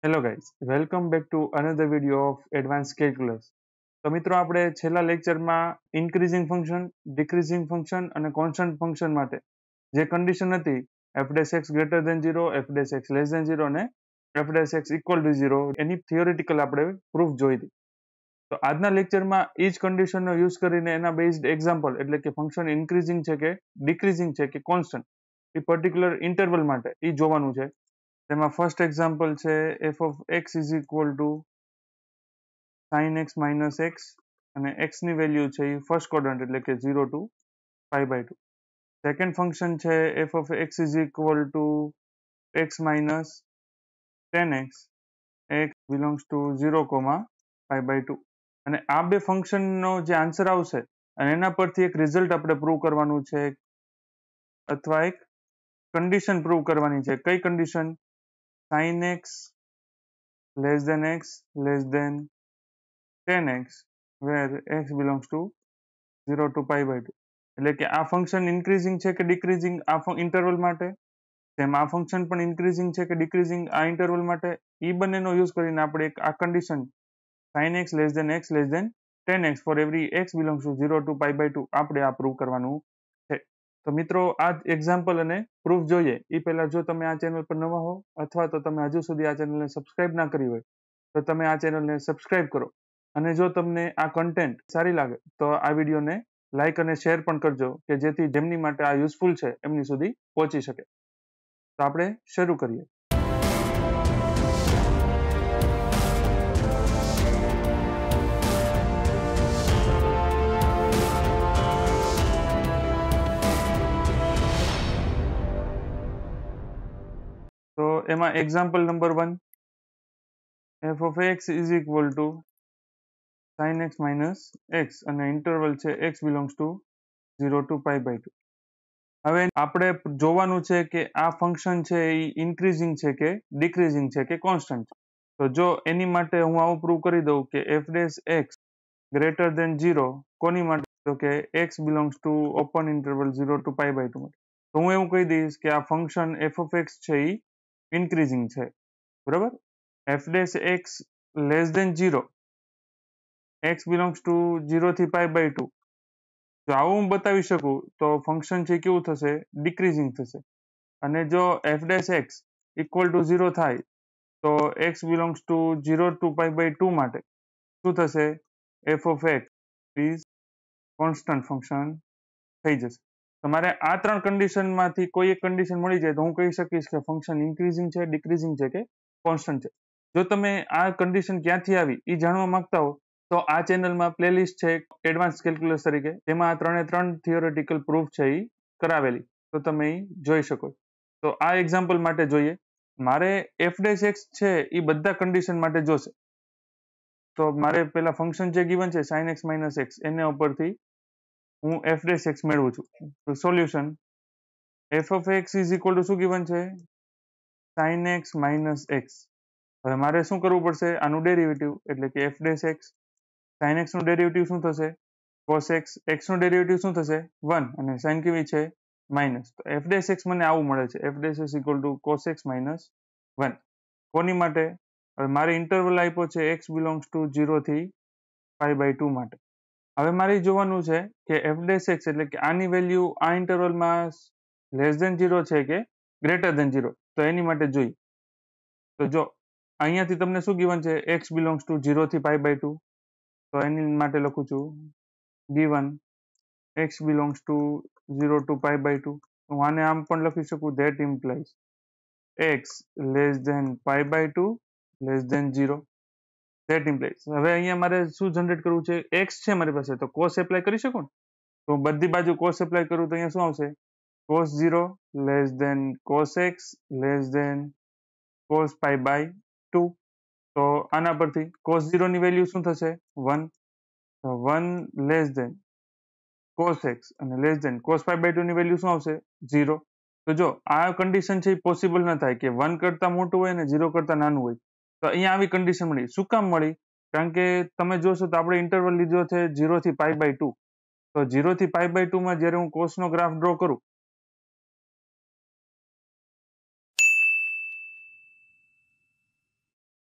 Hello guys, welcome back to another video of advance calculus. તો મિત્રો, આપણે છેલ્લા લેક્ચરમાં ઇન્ક્રીઝિંગ ફંક્શન, ડિક્રીઝિંગ ફંક્શન અને કોન્સ્ટન્ટ ફંક્શન માટે જે કન્ડિશન હતી f dash x greater than 0, f dash x less than 0 અને f dash x equal to 0 એની થિયોરિટિકલ આપણે પ્રૂફ જોઈ હતી. તો આજના લેક્ચરમાં એ જ કન્ડિશનનો યુઝ કરીને એના બેઝડ એક્ઝામ્પલ, એટલે કે ફંક્શન ઇન્ક્રીઝિંગ છે કે ડિક્રીઝિંગ છે કે કોન્સ્ટન્ટ, એ પર્ટિક્યુલર ઇન્ટરવલ માટે એ જોવાનું છે. તેમાં ફર્સ્ટ એક્ઝામ્પલ છે F of x is equal to sine x minus x અને એક્સ ની વેલ્યુ છે એ ફર્સ્ટ ક્વોડ્રન્ટ એટલે કે 0 ટુ π/2. સેકન્ડ ફંક્શન છે F of x is equal to x minus 10x x belongs to 0, π/2. અને આ બે ફંક્શનનો જે આન્સર આવશે અને એના પરથી એક રિઝલ્ટ આપણે પ્રૂવ કરવાનું છે અથવા એક કન્ડિશન પ્રૂવ કરવાની છે. કઈ condition? sin x less than x less than 10x where x belongs to 0 to π/2. એટલે કે આ ફંક્શન ઇન્ક્રીઝિંગ છે કે ડિક્રીઝિંગ આ ઇન્ટરવલ માટે, તેમ આ ફંક્શન પણ ઇન્ક્રીઝિંગ છે કે ડિક્રીઝિંગ આ ઇન્ટરવલ માટે. એ બંનેનો યુઝ કરીને આપણે એક આ condition sin x less than 10x for every x belongs to 0 to π/2 આપણે આ પ્રૂવ કરવાનું છે. તો મિત્રો, આ એક્ઝામ્પલ અને પ્રૂફ જોઈએ એ પહેલા જો તમે આ ચેનલ પર નવા હો અથવા તો તમે હજુ સુધી આ ચેનલને સબસ્ક્રાઇબ ના કરી હોય તો તમે આ ચેનલને સબસ્ક્રાઇબ કરો. અને જો તમને આ કન્ટેન્ટ સારી લાગે તો આ વિડીયોને લાઇક અને શેર પણ કરજો, કે જેથી જેમની માટે આ યુઝફુલ છે એમની સુધી પહોંચી શકે. તો આપણે શરૂ કરીએ. તો એમાં example number 1, F of x is equal to sine x minus x અને ઇન્ટરવલ છે એક્સ બિલોંગ્સ ટુ 0 ટુ π/2. હવે આપણે જોવાનું છે કે આ ફંક્શન છે એ ઇન્ક્રીઝિંગ છે કે ડિક્રીઝિંગ છે કે કોન્સ્ટન્ટ. તો જો એની માટે હું આવું પ્રૂવ કરી દઉં કે f dash x greater than 0 કોની માટે? તો કે x belongs to open interval 0 to π/2 માટે. તો હું એવું કહી દઈશ કે આ ફંક્શન એફ ઓફ એક્સ છે એ ઇન્ક્રીઝિંગ છે, બરાબર. F dash x less than 0, x belongs to 0 થી π/2. જો આવું હું બતાવી શકું તો ફંક્શન છે કેવું થશે? ડિક્રીઝિંગ થશે. અને જો F dash x equal to 0 થાય તો એક્સ બિલોંગ્સ ટુ 0 ટુ π/2 માટે શું થશે? F of x is constant function થઈ જશે. તમારે આ ત્રણ કન્ડિશનમાંથી કોઈ એક કન્ડિશન મળી જાય તો હું કહી શકીશ કે ફંક્શન ઇન્ક્રીઝિંગ છે, ડિક્રીઝિંગ છે કે કોન્સ્ટન્ટ છે. જો તમે આ કન્ડિશન ક્યાંથી આવી એ જાણવા માંગતા હો તો આ ચેનલમાં પ્લેલિસ્ટ છે એડવાન્સ કેલ્ક્યુલસ તરીકે, તેમાં આ 3 થિયોરેટિકલ પ્રૂફ છે એ કરાવેલી, તો તમે એ જોઈ શકો. તો આ એક્ઝામ્પલ માટે જોઈએ. મારે એફ ડેશ એક્સ છે એ બધા કન્ડિશન માટે જોશે. તો મારે પેલા ફંક્શન જે ગિવન છે sin x માઇનસ એક્સ, એના ઉપરથી હું એફ ડેશ એક્સ મેળવું છું. તો solution F of x is equal to શું ગિવન છે? sin x minus x. હવે મારે શું કરવું પડશે? આનું ડેરિવેટિવ, એટલે કે f dash x sin x નું ડેરિવેટિવ શું થશે? cos x. x નું ડેરિવેટિવ શું થશે? 1. અને sin કેવી છે? માઇનસ. તો એફ ડેશ એક્સ મને આવું મળે છે, F dash x equal two cos x minus 1. કોની માટે? હવે મારે ઇન્ટરવલ આપ્યો છે x બિલોંગ્સ ટુ 0 થી π/2 માટે. હવે મારે જોવાનું છે કે એફ ડેશ એક્સ એટલે કે આની વેલ્યુ આ ઇન્ટરવલમાં લેસ દેન 0 છે કે ગ્રેટર દેન 0. તો એની માટે જોઈએ. તો જો અહીંયાથી તમને શું ગિવન છે? x બિલોંગ્સ ટુ 0 થી π/2. તો એની માટે લખું છું given x belongs to 0 to π/2. હું આને આમ પણ લખી શકું, that implies x less than π/2 less than 0. that implies. હવે અહીંયા મારે શું જનરેટ કરવું છે? x છે મારી પાસે, તો cos એપ્લાય કરી શકું ને. તો બધી બાજુ cos એપ્લાય કરું તો અહીંયા શું આવશે? cos 0 less than cos x less than cos π/2. તો આના પરથી cos 0 ની વેલ્યુ શું થશે? 1. 1 લેસ દેન cos x અને લેસ દેન cos π/2 ની વેલ્યુ શું આવશે? 0. તો જો આ કન્ડિશન છે એ પોસિબલ ન થાય કે 1 કરતા મોટું હોય ને 0 કરતા નાનું હોય. તો અહીંયા આવી કન્ડિશન મળી. શું કામ મળી? કારણ કે તમે જોશો તો આપણે ઇન્ટરવલ લીધો છે 0 થી π/2. તો 0 થી π/2 માં જ્યારે હું cos નો ગ્રાફ ડ્રો કરું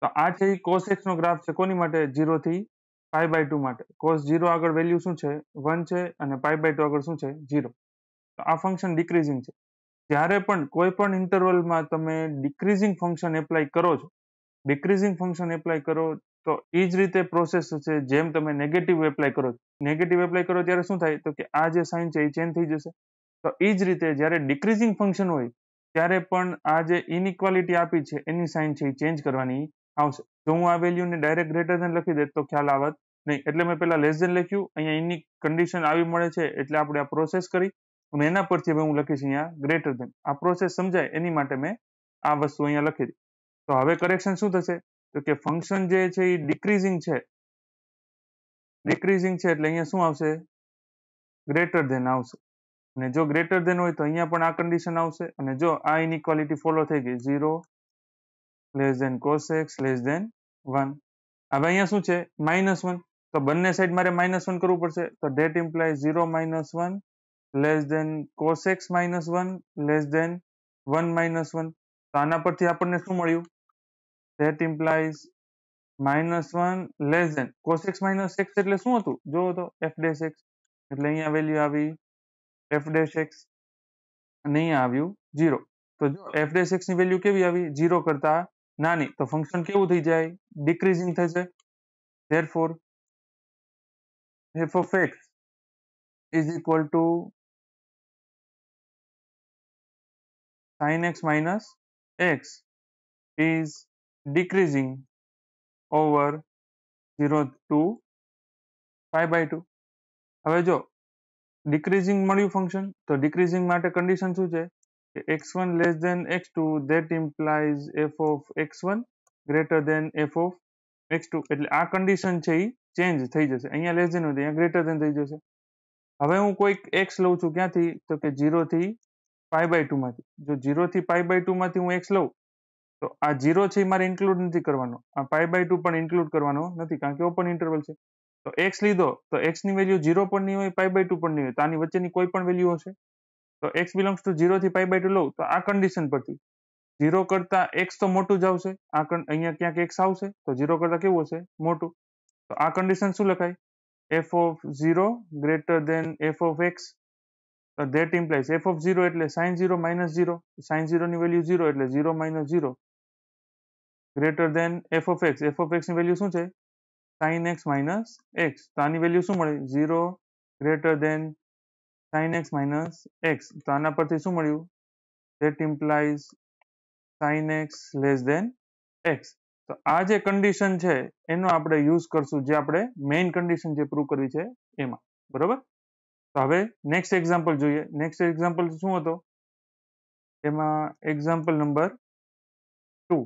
તો આ છે એ cos x નો ગ્રાફ છે કોની માટે 0 થી π/2 માટે cos 0 આગળ વેલ્યુ શું છે 1 છે અને π/2 આગળ શું છે 0. તો આ ફંક્શન ડિક્રીઝિંગ છે. જ્યારે પણ કોઈ પણ ઇન્ટરવલમાં તમે ડિક્રીઝિંગ ફંક્શન એપ્લાય કરો છો, ડિક્રીઝિંગ ફંક્શન એપ્લાય કરો તો એ જ રીતે પ્રોસેસ છે જેમ તમે નેગેટિવ એપ્લાય કરો છો. નેગેટિવ એપ્લાય કરો ત્યારે શું થાય તો કે આ જે સાઇન છે એ ચેન્જ થઈ જશે. તો એ જ રીતે જ્યારે ડિક્રીઝિંગ ફંક્શન હોય ત્યારે પણ આ જે ઇનઇક્વાલિટી આપી છે એની સાઇન છે એ ચેન્જ કરવાની આવશે. જો હું આ વેલ્યુને ડાયરેક્ટ ગ્રેટર ધેન લખી દે તો ખ્યાલ આવત નહીં. એટલે મેં પેલા લેસ ધેન લખ્યું, અહીંયા એની કન્ડિશન આવી મળે છે એટલે આપણે આ પ્રોસેસ કરી અને એના પરથી હવે હું લખીશ અહીંયા ગ્રેટર ધેન. આ પ્રોસેસ સમજાય એની માટે મેં આ વસ્તુ અહીંયા લખી દીધી. તો હવે કરેક્શન શું થશે તો કે ફંક્શન જે છે એ ડિક્રીઝિંગ છે, ડિક્રીઝિંગ છે એટલે અહીંયા શું આવશે ગ્રેટર ધેન આવશે. અને જો ગ્રેટર ધેન હોય તો અહીંયા પણ આ કન્ડિશન આવશે. અને જો આ ઇનઇક્વાલિટી ફોલો થઈ ગઈ 0 less than cos x less than 1. હવે અહીંયા શું છે -1, તો બંને સાઈડ મારે -1 કરવું પડશે. તો that imply 0 - 1 less than cos x -1 less than 1 -1. તો આના પરથી આપણને શું મળ્યું that implies -1 less than cos x - x એટલે શું હતું જોવો તો f ડેશ x. એટલે અહીંયા વેલ્યુ આવી f ડેશ x અને અહીંયા આવ્યું 0. તો જો f ડેશ x ની વેલ્યુ કેવી આવી 0 કરતા નાની, તો ફંક્શન કેવું થઈ જાય ડિક્રીઝિંગ થશે. therefore f of x is equal to sin x minus x is decreasing over 0 to π/2. હવે જો ડિક્રીઝિંગ મળ્યું ફંક્શન, તો ડિક્રીઝિંગ માટે કન્ડિશન શું છે કે x1 less than x2 that implies f of x1 greater than f of x2. એટલે આ કન્ડિશન છે એ ચેન્જ થઈ જશે. અહીંયા લેસ ધેન હોય તો અહીંયા ગ્રેટર ધેન થઈ જશે. હવે હું કોઈક x લઉં છું ક્યાંથી તો કે 0 થી π/2 માંથી. જો 0 થી π/2 માંથી હું x લઉં તો આ 0 છે એ મારે ઇન્ક્લુડ નથી કરવાનો, આ π/2 પણ ઇન્ક્લુડ કરવાનો નથી કારણ કે ઓપન ઇન્ટરવલ છે. તો x લીધો તો x ની વેલ્યુ 0 પણ નહીં હોય π/2 પણ નહીં હોય, તો આની વચ્ચેની કોઈ પણ વેલ્યુ હશે. તો x બિલોંગ્સ ટુ 0 થી π/2 લઉં તો આ કન્ડિશન પરથી 0 કરતા x તો મોટું જ આવશે. અહીંયા ક્યાંક x આવશે તો 0 કરતા કેવું હશે મોટું. તો આ કન્ડિશન શું લખાય f of 0 greater than f of x. That implies f of 0 એટલે sin 0 minus 0, sin 0 ની વેલ્યુ 0 એટલે 0 minus 0 greater than f of x. f of x ની વેલ્યુ શું છે sin x minus x. તો આની વેલ્યુ શું મળે 0 greater than sin x minus x. તો આના પરથી શું મળ્યું that implies sin x less than x. તો આ જે કન્ડિશન છે એનો આપણે યુઝ કરશું જે આપણે મેઇન કન્ડિશન જે પ્રૂવ કરવી છે એમાં. બરોબર. તો હવે નેક્સ્ટ એક્ઝામ્પલ જોઈએ. નેક્સ્ટ એક્ઝામ્પલ શું હતો એમાં example number 2.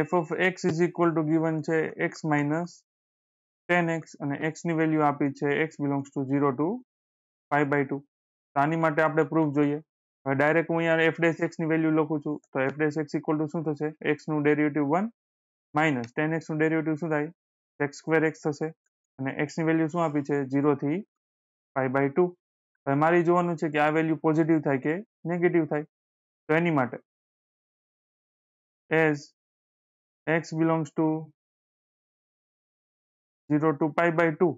f of x is equal to given છે x minus 10x અને x ની વેલ્યુ આપી છે x belongs to 0 to π/2. તો આની માટે આપણે પ્રૂફ જોઈએ. હવે ડાયરેક્ટ હું અહીંયા f ડેશ x ની વેલ્યુ લખું છું. તો f dash x equal to શું થશે x નું ડેરિવેટિવ 1 માઇનસ 10x નું ડેરિવેટિવ શું થાય x સ્ક્વેર x થશે અને x ની વેલ્યુ શું આપી છે 0 થી π/2. હવે મારે જોવાનું છે કે આ વેલ્યુ પોઝિટિવ થાય કે નેગેટિવ થાય. તો એની માટે as x belongs to 0 to π/2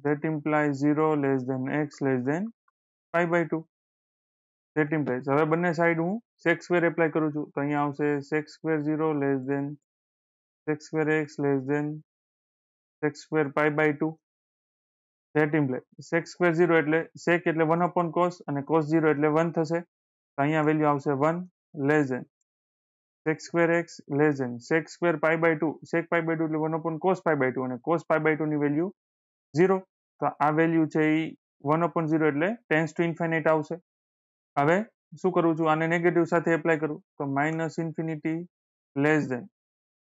that implies 0 less than x less than π/2. that implies હવે બંને સાઈડ હું sec સ્ક્વેર એપ્લાય કરું છું તો અહીંયા આવશે sec square 0 less than sec square x less than sec square π/2. that implies sec square 0 એટલે sec એટલે 1 upon cos અને cos 0 એટલે 1 થશે. તો અહીંયા વેલ્યુ આવશે 1 less than sec square x less than sec square π/2. sec π/2 એટલે 1 upon cos π/2 અને cos π/2 ની વેલ્યુ 0. તો આ વેલ્યુ છે એ 1 upon 0 એટલે ટેન્સ ટુ ઇન્ફાઇનાઇટ આવશે. હવે શું કરું છું આને નેગેટિવ સાથે એપ્લાય કરું તો minus infinity less than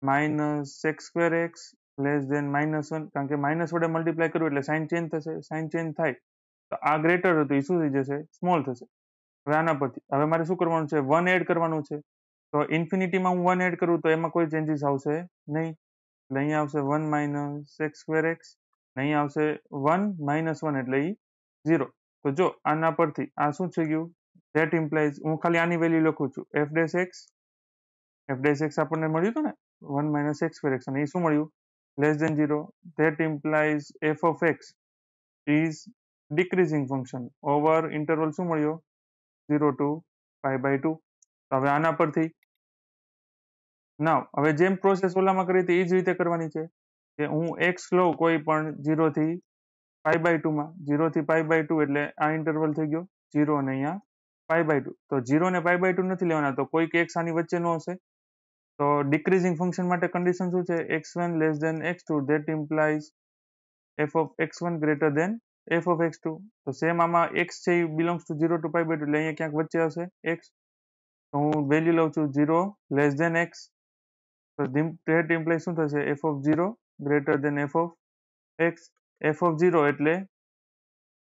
minus sec square x less than -1 કારણ કે માઇનસ વડે મલ્ટીપ્લાય કરવું એટલે સાઇન ચેન્જ થશે. સાઇન ચેન્જ થાય તો આ ગ્રેટર હતું એ શું થઈ જશે સ્મોલ થશે. હવે આના પરથી હવે મારે શું કરવાનું છે 1 એડ કરવાનું છે. તો ઇન્ફિનિટીમાં હું 1 એડ કરું તો એમાં કોઈ ચેન્જીસ આવશે નહીં. એટલે અહીંયા આવશે 1 માઇનસ sec સ્ક્વેર x અહીંયા આવશે 1 -1 એટલે એ 0. તો જો આના પરથી આ શું થઈ ગયું ધેટ ઇમ્પ્લાઇઝ હું ખાલી આની વેલ્યુ લખું છું f dash x F dash x આપણને મળ્યું હતું ને 1 માઇનસ એક્સ સ્ક્વેર એક્સ, અને એ શું મળ્યું? Less than 0. That implies f of x is decreasing function over interval શું મળ્યો? 0 to π/2. હવે આના પરથી નાવ હવે જેમ પ્રોસેસ ઓલામાં કરી હતી એ જ રીતે કરવાની છે કે હું એક્સ લઉં કોઈ પણ 0 થી π/2 માં, 0 થી π/2 એટલે આ ઇન્ટરવલ થઈ ગયો 0 અને અહીંયા π/2. તો 0 ને π/2 નથી લેવાના, તો કોઈક એક્સ આની વચ્ચેનો હશે. તો ડિક્રીઝિંગ ફંક્શન માટે કન્ડિશન શું છે? x1 less than x2. That implies f of x1 greater than f of x2. તો સેમ આમાં x છે એ બિલોંગ્સ ટુ 0 to π/2 એટલે અહીંયા ક્યાંક વચ્ચે હશે x. તો હું વેલ્યુ લઉં છું 0 લેસ દેન x. તો ધેટ ઇમ્પ્લાઇઝ શું થશે? f of 0 greater than f of x. f of 0 એટલે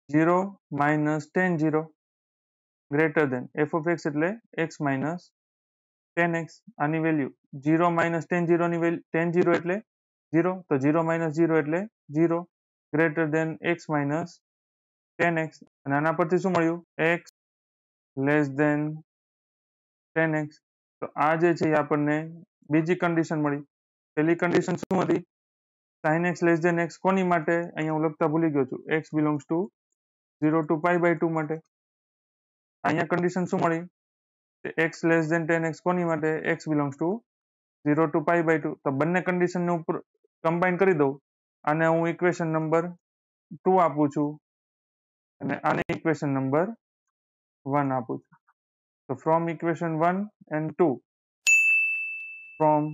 0 minus tan 0 greater than f of x એટલે x માઇનસ tan x. આની વેલ્યુ 0 માઇનસ tan 0 ની વેલ્યુ tan 0 એટલે 0, તો 0 માઇનસ 0 એટલે 0 greater than x minus tan x. અને આના પરથી શું મળ્યું? x less than tan x. તો આ જે છે એ આપણને બીજી કન્ડિશન મળી. પહેલી કન્ડિશન શું હતી? sin x less than x કોની માટે? અહીંયા હું લખતા ભૂલી ગયો છું, x બિલોંગ્સ ટુ 0 to π/2 માટે. અહીંયા કન્ડિશન શું મળી? x less than tan x કોની માટે? x belongs to 0 to π/2. તો બંને કન્ડિશનને ઉપર કમ્બાઈન કરી દઉં. આને હું ઇક્વેશન નંબર 2 આપું છું અને આને ઇક્વેશન નંબર 1 આપું છું. તો from equation 1 and 2, from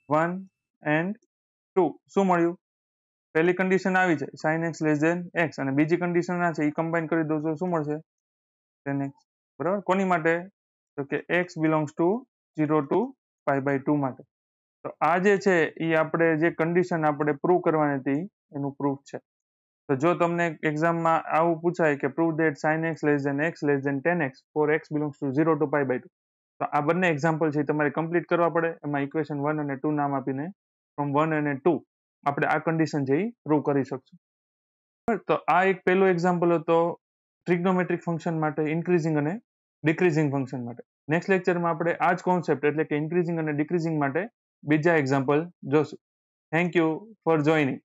1 and 2 શું મળ્યું? પહેલી કન્ડિશન આવી છે sin x less than x, અને બીજી કન્ડિશન આ છે એ કમ્બાઈન કરી દઉં તો શું મળશે? tan x. બરાબર. કોની માટે? તો કે x બિલોંગ્સ ટુ 0 to π/2 માટે. તો આ જે છે એ આપણે જે કન્ડિશન આપણે પ્રૂવ કરવાની હતી એનું પ્રૂફ છે. તો જો તમને એક્ઝામમાં આવું પૂછાય કે prove that sin x less than tan x for x belongs to 0 to π/2, તો આ બંને એક્ઝામ્પલ છે તમારે કમ્પ્લીટ કરવા પડે. એમાં ઇક્વેશન 1 અને 2 નામ આપીને ફ્રોમ 1 અને 2 આપણે આ કન્ડિશન છે એ પ્રૂવ કરી શકશું. તો આ એક પહેલો એક્ઝામ્પલ હતો ટ્રિગ્નોમેટ્રિક ફંક્શન માટે, ઇન્ક્રીઝિંગ અને ડિક્રીઝિંગ ફંક્શન માટે. નેક્સ્ટ લેક્ચરમાં આપણે આ જ કોન્સેપ્ટ એટલે કે ઇન્ક્રીઝિંગ અને ડિક્રીઝિંગ માટે બીજા એક્ઝામ્પલ જોશું. Thank you for joining.